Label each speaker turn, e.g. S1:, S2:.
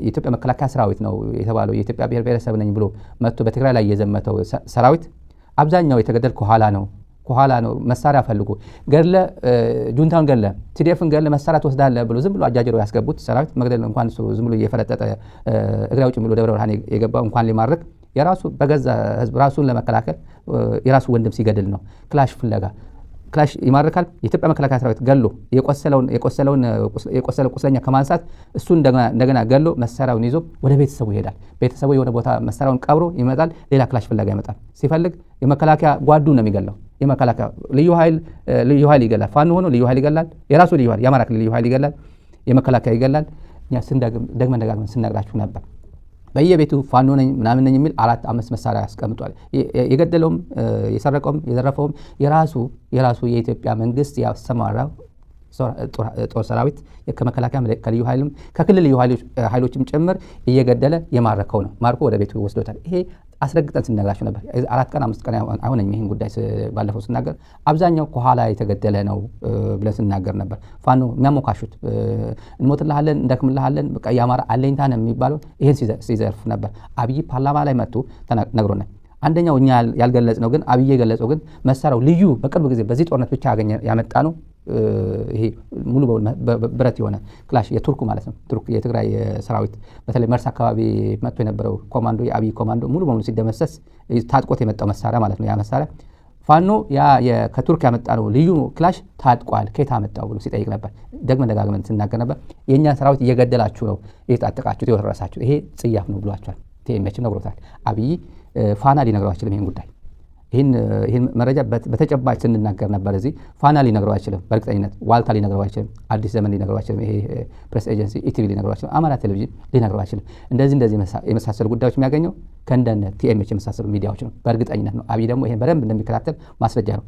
S1: የኢትዮጵያ መከላከያ ሰራዊት ነው የተባለው የኢትዮጵያ ብሔር ብሔረሰብ ነኝ ብሎ መጥቶ በትግራይ ላይ የዘመተው ሰራዊት አብዛኛው የተገደል ከኋላ ነው መሳሪያ ፈልጎ ገድለ ጁንታውን ገድለ ቲዲኤፍን ገድለ መሳሪያ ትወስዳለህ ብሎ ዝም ብሎ አጃጅረው ያስገቡት ሰራዊት መግደል እንኳን ዝም ብሎ እየፈረጠጠ እግራው ጭምሎ ደብረ ብርሃን የገባው እንኳን ሊማርክ የራሱ በገዛ ህዝብ ራሱን ለመከላከል የራሱ ወንድም ሲገድል ነው ክላሽ ፍለጋ ክላሽ ይማርካል የኢትዮጵያ መከላከያ ሰራዊት ገሎ የቆሰለው ቁስለኛ ከማንሳት እሱ እንደገና ገሎ መሳሪያውን ይዞ ወደ ቤተሰቡ ይሄዳል ቤተሰቡ የሆነ ቦታ መሳሪያውን ቀብሮ ይመጣል ሌላ ክላሽ ፍለጋ ይመጣል ሲፈልግ የመከላከያ ጓዱ ነው የሚገለው የመከላከያ ልዩ ኃይል ይገላል ፋኖ ሆኖ ልዩ ኃይል ይገላል የራሱ ልዩ ኃይል የአማራ ክልል ልዩ ኃይል ይገላል የመከላከያ ይገላል እኛ ደግመን ስንነግራችሁ ነበር በየቤቱ ፋኖ ነኝ ምናምን ነኝ የሚል 4-5 መሳሪያ ያስቀምጧል የገደለውም የሰረቀውም የዘረፈውም የራሱ የኢትዮጵያ መንግስት ያሰማራው ጦር ሰራዊት ከመከላከያ ከልዩ ኃይልም ከክልል ልዩ ኃይሎችም ጭምር እየገደለ የማረከው ነው ማርኮ ወደ ቤቱ ወስዶታል ይሄ አስረግጠን ስንነግራችሁ ነበር 4 ቀን 5 ቀን አይሆነኝም ይሄን ጉዳይ ባለፈው ስናገር አብዛኛው ከኋላ የተገደለ ነው ብለን ስናገር ነበር ፋኖ የሚያሞካሹት እንሞትልሃለን እንደክምልሃለን በቃ ያማራ አለኝታ ነው የሚባለው ይሄን ሲዘርፍ ነበር አብይ ፓርላማ ላይ መጥቶ ነግሮናል አንደኛው እኛ ያልገለጽ ነው ግን አብይ የገለጸው ግን መሳሪያው ልዩ በቅርብ ጊዜ በዚህ ጦርነት ብቻ ያመጣ ነው ይሄ ሙሉ ብረት የሆነ ክላሽ የቱርኩ ማለት ነው ቱርክ የትግራይ ሰራዊት በተለይ መርስ አካባቢ መጥቶ የነበረው ኮማንዶ የአብይ ኮማንዶ ሙሉ በሙሉ ሲደመሰስ ታጥቆት የመጣው መሳሪያ ማለት ነው ያ መሳሪያ ፋኖ ከቱርክ ያመጣ ነው ልዩ ክላሽ ታጥቋል ከየት አመጣው ብሎ ሲጠይቅ ነበር ደግመን ስናገር ነበር የኛ ሰራዊት እየገደላችሁ ነው እየታጠቃችሁት የወረሳችሁ ይሄ ጽያፍ ነው ብሏቸዋል ቲኤምኤች ነግሮታል አብይ ፋና ሊነግረው አይችልም ይሄን ጉዳይ ይሄን መረጃ በተጨባጭ ስንናገር ነበር እዚህ ፋና ሊነግረው አይችልም በእርግጠኝነት ዋልታ ሊነግረው አይችልም አዲስ ዘመን ሊነግረው አይችልም ይሄ ፕሬስ ኤጀንሲ ኢቲቪ ሊነግረው አይችልም አማራ ቴሌቪዥን ሊነግረው አይችልም እንደዚህ የመሳሰሉ ጉዳዮች የሚያገኘው ከእንደነ ቲኤምኤች የመሳሰሉ ሚዲያዎች ነው በእርግጠኝነት ነው አብይ ደግሞ ይሄን በደንብ እንደሚከታተል ማስረጃ ነው